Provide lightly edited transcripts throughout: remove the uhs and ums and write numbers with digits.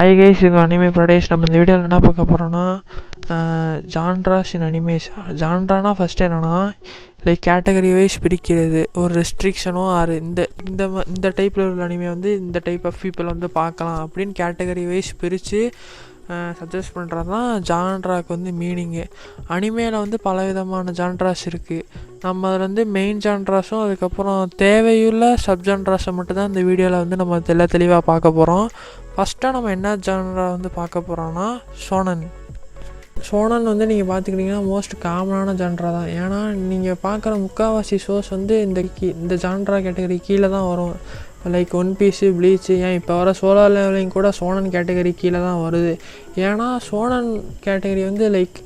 Hi guys, இது anime ப்ரொடேஷ். நம்ம இந்த வீடியோவில் என்ன பார்க்க போகிறோன்னா, ஜான்ராஸ் இன் அனிமேஸ். ஜான்ரானா ஃபஸ்ட்டு என்னென்னா லைக் கேட்டகரி வைஸ் பிரிக்கிறது, ஒரு ரெஸ்ட்ரிக்ஷனோ ஆறு இந்த டைப்பில் உள்ள அனிமே வந்து இந்த டைப் ஆஃப் பீப்புள் வந்து பார்க்கலாம் அப்படின்னு கேட்டகரி வைஸ் பிரித்து சஜஸ்ட் பண்ணுறது தான் ஜான்ராக்கு வந்து மீனிங்கு. அனிமேயில் வந்து பலவிதமான ஜான்ராஸ் இருக்குது. நம்ம அதில் வந்து மெயின் ஜான்ராஸும் அதுக்கப்புறம் தேவையுள்ள சப் ஜான்ராஸை மட்டும்தான் இந்த வீடியோவில் வந்து நம்ம தெளிவாக பார்க்க போகிறோம். ஃபஸ்ட்டாக நம்ம என்ன ஜான்ரா வந்து பார்க்க போகிறோன்னா ஷோனன் வந்து நீங்கள் பார்த்துக்கிட்டிங்கன்னா மோஸ்ட் காமனான ஜான்ரா தான். ஏன்னா நீங்கள் பார்க்குற முக்கால்வாசி ஷோஸ் வந்து இந்த ஜான்ரா கேட்டகரி கீழே தான் வரும். லைக் ஒன் பீஸு, ப்ளீச்சு, ஏன் இப்போ வர சோலோ லெவலிங் கூட ஷோனன் கேட்டகரி கீழே தான் வருது. ஏன்னா ஷோனன் கேட்டகரி வந்து லைக்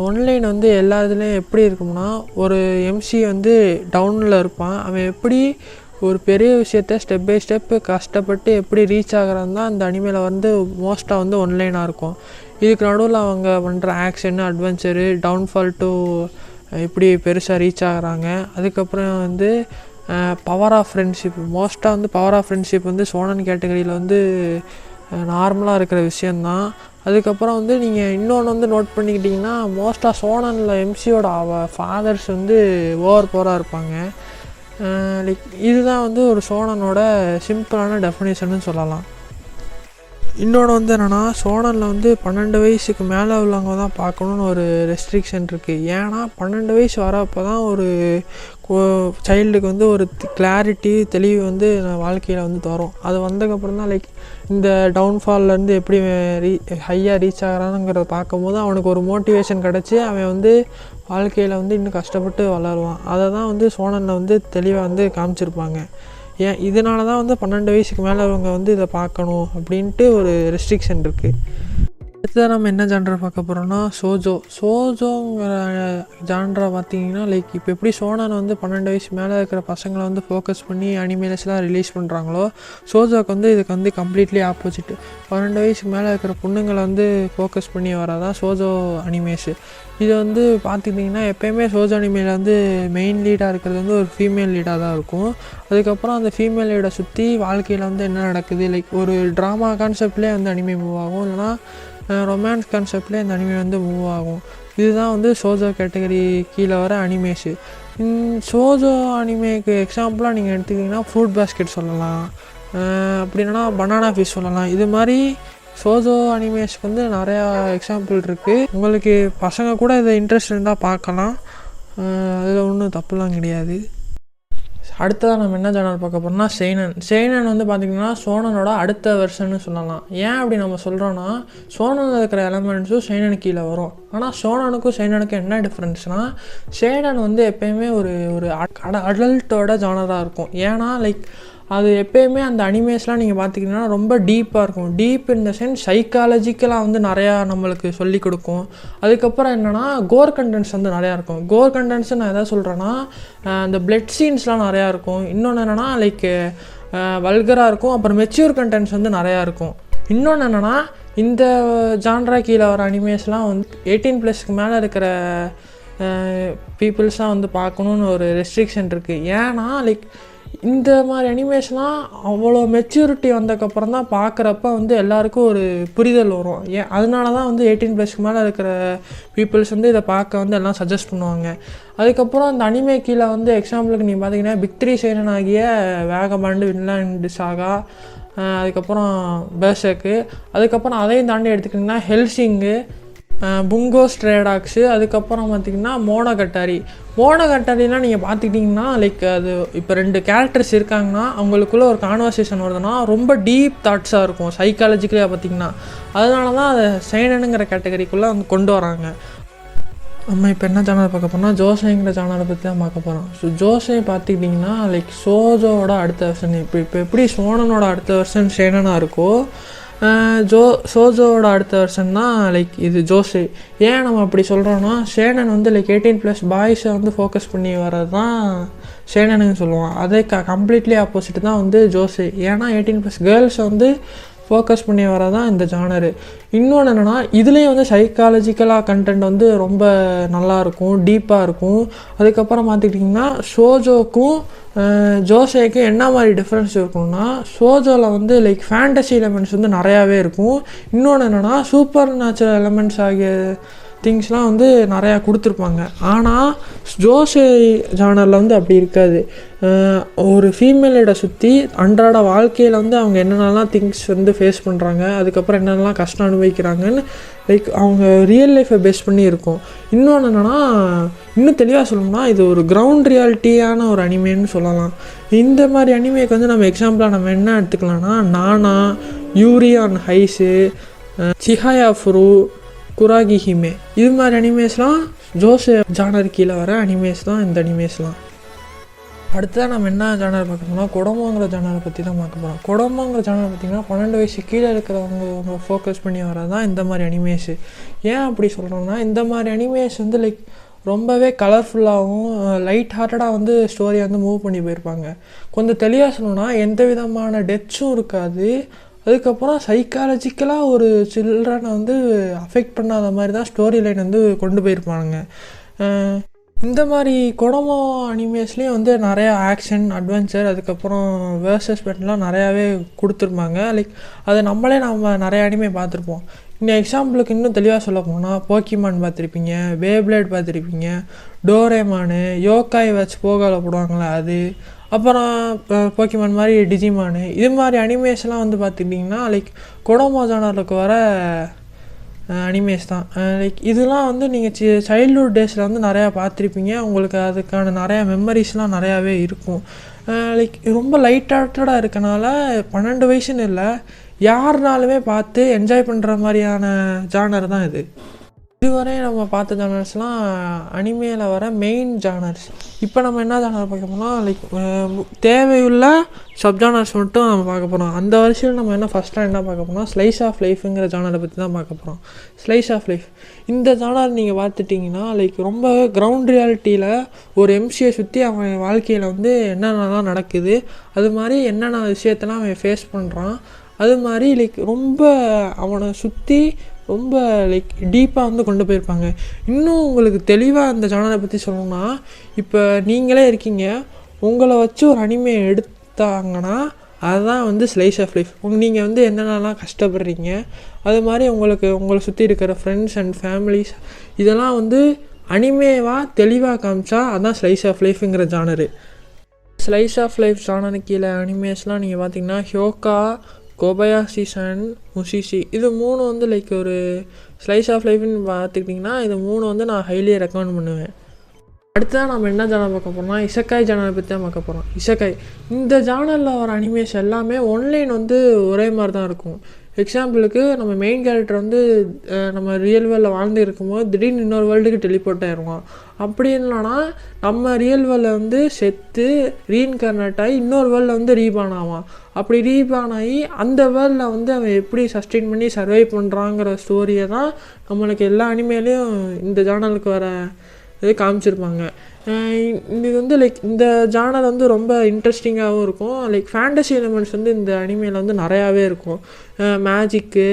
ஒன்லைன் வந்து எல்லா இதுலேயும் எப்படி இருக்கும்னா, ஒரு எம்சி வந்து டவுனில் இருப்பான். அவன் எப்படி ஒரு பெரிய விஷயத்த ஸ்டெப் பை ஸ்டெப்பு கஷ்டப்பட்டு எப்படி ரீச் ஆகிறான் தான் அந்த அனிமேல வந்து மோஸ்ட்டாக வந்து ஒன்லைனாக இருக்கும். இதுக்கு நடுவில் அவங்க பண்ணுற ஆக்ஷனு, அட்வென்ச்சரு, டவுன்ஃபால் டு எப்படி பெருசாக ரீச் ஆகிறாங்க. அதுக்கப்புறம் வந்து பவர் ஆஃப் ஃப்ரெண்ட்ஷிப், மோஸ்ட்டாக வந்து பவர் ஆஃப் ஃப்ரெண்ட்ஷிப் வந்து ஷோனன் கேட்டகரியில் வந்து நார்மலாக இருக்கிற விஷயந்தான். அதுக்கப்புறம் வந்து நீங்கள் இன்னொன்று வந்து நோட் பண்ணிக்கிட்டிங்கன்னா, மோஸ்ட்டாக ஷோனனில் எம்சியோட ஃபாதர்ஸ் வந்து ஓவர் பவராக இருப்பாங்க. லைக் இதுதான் வந்து ஒரு ஷோனனோட சிம்பிளான டெஃபினேஷன்னு சொல்லலாம். இன்னொன்று வந்து என்னென்னா, ஷோனனில் வந்து 12 வயசுக்கு மேலே உள்ளவங்க தான் பார்க்கணுன்னு ஒரு ரெஸ்ட்ரிக்ஷன் இருக்குது. ஏன்னா 12 வயசு வரப்போ தான் ஒரு சைல்டுக்கு வந்து ஒரு கிளாரிட்டி, தெளிவு வந்து வாழ்க்கையில் வந்து தரும். அது வந்ததுக்கப்புறம் தான் லைக் இந்த டவுன்ஃபால்லேருந்து எப்படி ஹையாக ரீச் ஆகிறானுங்கிறத பார்க்கும்போது அவனுக்கு ஒரு மோட்டிவேஷன் கிடச்சி அவன் வந்து வாழ்க்கையில் வந்து இன்னும் கஷ்டப்பட்டு வளருவான். அதை தான் வந்து ஷோனனில் வந்து தெளிவாக வந்து காமிச்சிருப்பாங்க. ஏன் இதனால தான் வந்து 12 வயசுக்கு மேலே அவங்க வந்து இதை பார்க்கணும் அப்படின்ட்டு ஒரு ரெஸ்ட்ரிக்ஷன் இருக்குது. அடுத்ததாக நம்ம என்ன ஜான்ரா பார்க்க போகிறோன்னா ஷோஜோங்கிற ஜான்ரா பார்த்திங்கன்னா, லைக் இப்போ எப்படி ஷோனன் வந்து 12 வயசு மேலே இருக்கிற பசங்களை வந்து ஃபோக்கஸ் பண்ணி அனிமேஸ்லாம் ரிலீஸ் பண்ணுறாங்களோ, ஷோஜோக்கு வந்து இதுக்கு வந்து கம்ப்ளீட்லி ஆப்போசிட்டு. 12 வயசுக்கு மேலே இருக்கிற பொண்ணுங்களை வந்து ஃபோக்கஸ் பண்ணி வரதான் ஷோஜோ அனிமேஸு. இது வந்து பார்த்துக்கிட்டிங்கன்னா எப்போயுமே ஷோஜோ அனிமேல வந்து மெயின் லீடாக இருக்கிறது வந்து ஒரு ஃபீமேல் லீடாக தான் இருக்கும். அதுக்கப்புறம் அந்த ஃபீமேல் லீடை சுற்றி வாழ்க்கையில் வந்து என்ன நடக்குது, லைக் ஒரு ட்ராமா கான்செப்ட்லேயே வந்து அனிமே மூவ் ஆகும், இல்லைனா ரொமான்ஸ் கான்செப்ட்லேயே அந்த அனிமே வந்து மூவ் ஆகும். இதுதான் வந்து ஷோஜோ கேட்டகரி கீழே வர அனிமேஸு. ஷோஜோ அனிமேக்கு எக்ஸாம்பிளாக நீங்கள் எடுத்துக்கிட்டிங்கன்னா ஃப்ரூட் பேஸ்கெட் சொல்லலாம், அப்படின்னா பனானா ஃபிஷ் சொல்லலாம். இது மாதிரி ஷோஜோ அனிமேஸ்க்கு வந்து நிறையா எக்ஸாம்பிள் இருக்குது. உங்களுக்கு பசங்க கூட இதை இன்ட்ரெஸ்ட் இருந்தால் பார்க்கலாம், அதில் ஒன்றும் தப்புலாம் கிடையாது. அடுத்ததாக நம்ம என்ன ஜானர் பார்க்க போகிறோம்னா ஷெய்னன் வந்து பார்த்திங்கன்னா ஷோனனோட அடுத்த வெர்ஷன்னு சொல்லலாம். ஏன் அப்படி நம்ம சொல்கிறோன்னா, ஷோனனில் இருக்கிற எலமெண்ட்ஸும் ஷெய்னனுக்கு கீழே வரும். ஆனால் ஷோனனுக்கும் ஷெய்னனுக்கும் என்ன டிஃப்ரென்ஸ்னால், ஷெய்னன் வந்து எப்போயுமே ஒரு அடல்ட்டோட ஜானராக இருக்கும். ஏன்னா லைக் அது எப்போயுமே அந்த அனிமேஸ்லாம் நீங்கள் பார்த்திங்கன்னா ரொம்ப டீப்பாக இருக்கும். டீப் இன் த சென்ஸ் சைக்காலஜிக்கலாக வந்து நிறையா நம்மளுக்கு சொல்லிக் கொடுக்கும். அதுக்கப்புறம் என்னென்னா கோர் கண்டென்ட்ஸ் வந்து நிறையா இருக்கும். கோர் கண்டென்ட்ஸ் நான் எதாவது சொல்கிறேன்னா, அந்த பிளட் சீன்ஸ்லாம் நிறையா இருக்கும். இன்னொன்று என்னென்னா லைக் வல்கராக இருக்கும். அப்புறம் மெச்சூர் கண்டென்ட்ஸ் வந்து நிறையா இருக்கும். இன்னொன்று என்னென்னா, இந்த ஜான்ரா கீழே வர அனிமேஸ்லாம் வந்து 18+ மேலே இருக்கிற பீப்புள்ஸ்லாம் வந்து பார்க்கணுன்னு ஒரு ரெஸ்ட்ரிக்ஷன் இருக்குது. ஏன்னா லைக் இந்த மாதிரி அனிமேஷன்லாம் அவ்வளோ மெச்சூரிட்டி வந்ததுக்கப்புறம் தான் பார்க்குறப்ப வந்து எல்லாேருக்கும் ஒரு புரிதல் வரும். அதனால தான் வந்து 18+ மேலே இருக்கிற பீப்புள்ஸ் வந்து இதை பார்க்க வந்து எல்லாம் சஜஸ்ட் பண்ணுவாங்க. அதுக்கப்புறம் அந்த அனிமே கீழே வந்து எக்ஸாம்பிளுக்கு நீங்கள் பார்த்தீங்கன்னா பிக் 3 ஷெய்னன் ஆகிய வேகபாண்டு, வின்லாண்ட் சாகா, அதுக்கப்புறம் பெர்செர்க்கு, அதுக்கப்புறம் அதையும் தாண்டி எடுத்துக்கிட்டிங்கன்னா ஹெல்சிங்கு, புங்கோ ஸ்ட்ரே டாக்ஸு, அதுக்கப்புறம் பார்த்திங்கன்னா மோனோகட்டாரிலாம் நீங்கள் பார்த்துக்கிட்டிங்கன்னா லைக் அது இப்போ 2 கேரக்டர்ஸ் இருக்காங்கன்னா அவங்களுக்குள்ளே ஒரு கான்வர்சேஷன் வருதுன்னா ரொம்ப டீப் தாட்ஸாக இருக்கும் சைக்காலஜிக்கலாக பார்த்திங்கன்னா. அதனால தான் அதை ஷெய்னனுங்கிற கேட்டகரிக்குள்ளே வந்து கொண்டு வராங்க. நம்ம இப்போ என்ன சேனல் பார்க்க போகிறோம்னா ஜோசைங்கிற சேனலை பற்றி தான் பார்க்க போகிறோம். ஸோ ஜோசை பார்த்துக்கிட்டிங்கன்னா லைக் ஷோஜோவோட அடுத்த வெர்ஷன், இப்போ எப்படி ஷோனனோட அடுத்த வெர்ஷன் ஷெய்னனாக இருக்கோ, ஷோஜோவோட அடுத்த வெர்ஷன் தான் லைக் இது ஜோசை. ஏன் நம்ம அப்படி சொல்கிறோன்னா, ஷெய்னன் வந்து லைக் 18+ பாய்ஸை வந்து ஃபோக்கஸ் பண்ணி வர்றது தான் ஷெய்னனுன்னு சொல்லுவோம். அதே கம்ப்ளீட்லி ஆப்போசிட் தான் வந்து ஜோசை. ஏன்னா 18+ கேர்ள்ஸை வந்து ஃபோக்கஸ் பண்ணி வரதான் இந்த ஜானரு. இன்னொன்று என்னென்னா, இதுலேயும் வந்து சைக்காலஜிக்கலாக கண்டென்ட் வந்து ரொம்ப நல்லாயிருக்கும், டீப்பாக இருக்கும். அதுக்கப்புறம் பார்த்துக்கிட்டிங்கன்னா ஷோஜோக்கும் ஜோசேக்கும் என்ன மாதிரி டிஃப்ரென்ஸ் இருக்கும்னா, ஷோஜோவில் வந்து லைக் ஃபேண்டசி எலமெண்ட்ஸ் வந்து நிறையாவே இருக்கும். இன்னொன்று என்னென்னா, சூப்பர் நேச்சுரல் எலமெண்ட்ஸ் ஆகிய திங்ஸ்லாம் வந்து நிறையா கொடுத்துருப்பாங்க. ஆனால் ஜோசே ஜானரில் வந்து அப்படி இருக்காது. ஒரு ஃபீமேலோட சுற்றி அன்றாட வாழ்க்கையில் வந்து அவங்க என்னென்னலாம் திங்ஸ் வந்து ஃபேஸ் பண்ணுறாங்க, அதுக்கப்புறம் என்னென்னலாம் கஷ்டம் அனுபவிக்கிறாங்கன்னு லைக் அவங்க ரியல் லைஃப்பை பேஸ் பண்ணி இருக்கும். இன்னொன்று என்னென்னா, இன்னும் தெளிவாக சொல்லணும்னா இது ஒரு கிரவுண்ட் ரியாலிட்டியான ஒரு அனிமேன்னு சொல்லலாம். இந்த மாதிரி அனிமேக்கு வந்து நம்ம எக்ஸாம்பிளாக நம்ம என்ன எடுத்துக்கலாம்னா, நானா, யூரி ஆன் ஹைஸு, சிஹாயா ஃபுரு, குராகி ஹிமே, இது மாதிரி அனிமேஸ்லாம் ஜோசே ஜானர் கீழே வர அனிமேஸ் தான் இந்த அனிமேஸ்லாம். அடுத்ததான் நம்ம என்ன ஜானர் பார்க்க போனால் கொடோமோங்கிற ஜானரை பற்றி தான் பார்க்க போகிறோம். கொடோமோங்கிற ஜானர் பார்த்திங்கன்னா 12 வயசு கீழே இருக்கிறவங்க ஃபோக்கஸ் பண்ணி வரதான் இந்த மாதிரி அனிமேஸு. ஏன் அப்படி சொல்கிறோன்னா, இந்த மாதிரி அனிமேஸ் வந்து லைக் ரொம்பவே கலர்ஃபுல்லாகவும் லைட் ஹார்ட்டடாக வந்து ஸ்டோரியை வந்து மூவ் பண்ணி போயிருப்பாங்க. கொஞ்சம் தெளிவாக சொல்லணும்னா எந்த விதமான டெத்ஸும் இருக்காது. அதுக்கப்புறம் சைக்காலஜிக்கலாக ஒரு சில்ட்ரனை வந்து அஃபெக்ட் பண்ணாத மாதிரி தான் ஸ்டோரி லைன் வந்து கொண்டு போயிருப்பாங்க. இந்த மாதிரி கொடோமோ அனிமேஸ்லேயும் வந்து நிறையா ஆக்ஷன், அட்வென்ச்சர், அதுக்கப்புறம் வேர்சஸ் பெட்லாம் நிறையாவே கொடுத்துருப்பாங்க. லைக் அதை நம்ம நிறைய அனிமே பார்த்துருப்போம். இன்னும் எக்ஸாம்பிளுக்கு இன்னும் தெளிவாக சொல்ல போனால் போக்கிமான் பார்த்துருப்பீங்க, பேப்ளேட் பார்த்துருப்பீங்க, டோரேமானு, யோக்காய் வச்சு போகால போடுவாங்களே அது, அப்புறம் போக்கிமான் மாதிரி டிஜிமானு, இது மாதிரி அனிமேஸ்லாம் வந்து பார்த்துக்கிட்டிங்கன்னா லைக் கொடோமோ ஜானருக்கு வர அனிமேஸ் தான். லைக் இதெல்லாம் வந்து நீங்கள் சைல்ட்ஹுட் டேஸில் வந்து நிறையா பார்த்துருப்பீங்க. உங்களுக்கு அதுக்கான நிறையா மெமரிஸ்லாம் நிறையாவே இருக்கும். லைக் ரொம்ப லைட் ஹார்ட்டடாக இருக்கனால 12 வயசுன்னு இல்லை, யாருனாலுமே பார்த்து என்ஜாய் பண்ணுற மாதிரியான ஜானர் தான் இது. இதுவரை நம்ம பார்த்த ஜானர்ஸ்லாம் அனிமேயில் வர மெயின் ஜானர்ஸ். இப்போ நம்ம என்ன ஜானர் பார்க்க போனால் லைக் தேவையுள்ள சப்ஜானர்ஸ் மட்டும் நம்ம பார்க்க போகிறோம். அந்த வரிசையில் நம்ம ஃபஸ்ட்டாக என்ன பார்க்க போனால் ஸ்லைஸ் ஆஃப் லைஃபுங்கிற ஜானரை பற்றி தான் பார்க்க போகிறோம். ஸ்லைஸ் ஆஃப் லைஃப் இந்த ஜானர் நீங்கள் பார்த்துட்டிங்கன்னா லைக் ரொம்ப கிரவுண்ட் ரியாலிட்டியில் ஒரு எம்சியை சுற்றி அவன் வாழ்க்கையில் வந்து என்னென்னலாம் நடக்குது, அது மாதிரி என்னென்ன விஷயத்தெல்லாம் அவன் ஃபேஸ் பண்ணுறான், அது மாதிரி லைக் ரொம்ப அவனை சுற்றி ரொம்ப லைக் டீப்பாக வந்து கொண்டு போயிருப்பாங்க. இன்னும் உங்களுக்கு தெளிவாக அந்த ஜானரை பற்றி சொல்லணும்னா, இப்போ நீங்களே இருக்கீங்க, உங்களை வச்சு ஒரு அனிமே எடுத்தாங்கன்னா அதுதான் வந்து ஸ்லைஸ் ஆஃப் லைஃப். நீங்கள் வந்து என்னென்னலாம் கஷ்டப்படுறீங்க, அது மாதிரி உங்களை சுற்றி இருக்கிற ஃப்ரெண்ட்ஸ் அண்ட் ஃபேமிலிஸ் இதெல்லாம் வந்து அனிமேவாக தெளிவாக காமிச்சா அதுதான் ஸ்லைஸ் ஆஃப் லைஃபுங்கிற genre. Slice of life genre கீழே அனிமேஸ்லாம் நீங்கள் பார்த்தீங்கன்னா ஹியோகா, கோபயாஷி-சன், முஷிஷி, இது 3 வந்து லைக் ஒரு ஸ்லைஸ் ஆஃப் லைஃப்னு பார்த்துக்கிட்டிங்கன்னா இது 3 வந்து நான் ஹைலி ரெக்கமெண்ட் பண்ணுவேன். அடுத்ததான் நம்ம என்ன ஜானர் பார்க்க போகிறோம்னா இசக்காய் ஜானரை பற்றி தான் பார்க்க போகிறோம். இசக்காய் இந்த ஜானரில் வர அனிமேஸ் எல்லாமே ஒன்லைன் வந்து ஒரே மாதிரி தான் இருக்கும். எக்ஸாம்பிளுக்கு நம்ம மெயின் கேரக்டர் வந்து நம்ம ரியல் வேர்ல்டில் வாழ்ந்து இருக்கும்போது திடீர்னு இன்னொரு வேர்ல்டுக்கு டெலிபோர்ட் ஆயிடுவான். அப்படி இல்லைனா நம்ம ரியல் வேர்ல்டில் வந்து செத்து ரீஇன்கார்னேட் ஆகி இன்னொரு வேர்ல்டில் வந்து ரீபான் ஆவான். அப்படி ரீபான் ஆகி அந்த வேர்ல்டில் வந்து அவன் எப்படி சஸ்டெயின் பண்ணி சர்வை பண்ணுறாங்கிற ஸ்டோரியை தான் நம்மளுக்கு எல்லா அனிமேலையும் இந்த ஜானலுக்கு வர இது காமிச்சிருப்பாங்க. இது வந்து லைக் இந்த ஜானர் வந்து ரொம்ப இன்ட்ரெஸ்டிங்காகவும் இருக்கும். லைக் ஃபேண்டசி எலிமெண்ட்ஸ் வந்து இந்த அனிமேயில் வந்து நிறையாவே இருக்கும். மேஜிக்கு,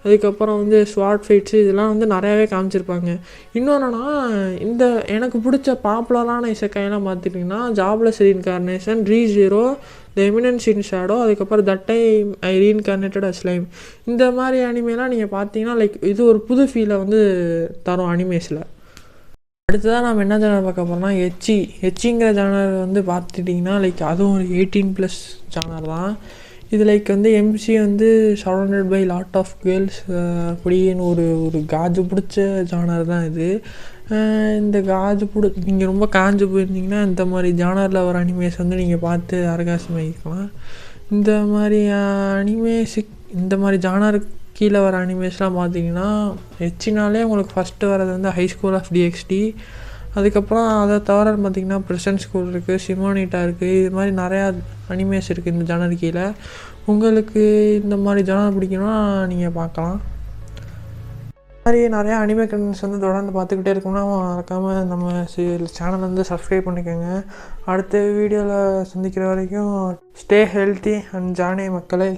அதுக்கப்புறம் வந்து ஸ்வாட் ஃபைட்ஸு, இதெல்லாம் வந்து நிறையாவே காமிச்சிருப்பாங்க. இன்னொன்றுனா இந்த எனக்கு பிடிச்ச பாப்புலரான இசைக்காயெல்லாம் பார்த்துட்டிங்கன்னா jobless reincarnation, Re:Zero, the eminence in shadow, அதுக்கப்புறம் that time I reincarnated as slime, இந்த மாதிரி அனிமேலாம் நீங்கள் பார்த்தீங்கன்னா லைக் இது ஒரு புது ஃபீலை வந்து தரும் அனிமேஸில். அடுத்ததான் நம்ம என்ன ஜானர் பார்க்க போகிறோம்னா எச்சிங்கிற ஜானர் வந்து பார்த்துட்டிங்கன்னா லைக் அதுவும் ஒரு 18+ ஜானர் தான். இது லைக் வந்து எம்சி வந்து surrounded by lot of girls அப்படின்னு ஒரு காஜு பிடிச்ச ஜானர் தான் இது. இந்த காஜு நீங்கள் ரொம்ப காஞ்சு போயிருந்தீங்கன்னா இந்த மாதிரி ஜானரில் வர அனிமேஸ் வந்து நீங்கள் பார்த்து ஆர்காசமாகிக்கலாம். இந்த மாதிரி இந்த மாதிரி ஜானருக்கு கீழே வர அனிமேஸ்லாம் பார்த்தீங்கன்னா எச்சினாலே உங்களுக்கு ஃபஸ்ட்டு வரது வந்து ஹை ஸ்கூல் ஆஃப் DxD, அதுக்கப்புறம் அதை தவிர பார்த்திங்கன்னா ப்ரெசன்ட் ஸ்கூல் இருக்குது, சிமோனிட்டா இருக்குது, இது மாதிரி நிறையா அனிமேஸ் இருக்குது இந்த ஜானர் கீழே. உங்களுக்கு இந்த மாதிரி ஜானர் பிடிக்குன்னா நீங்கள் பார்க்கலாம். இந்த மாதிரி நிறையா அனிமே கண்டென்ட்ஸ் வந்து தொடர்ந்து பார்த்துக்கிட்டே இருக்கோம்னா மறக்காமல் நம்ம சேனல் வந்து சப்ஸ்கிரைப் பண்ணிக்கோங்க. அடுத்த வீடியோவில் சந்திக்கிற வரைக்கும் ஸ்டே ஹெல்த்தி அண்ட் ஜானே மக்களே.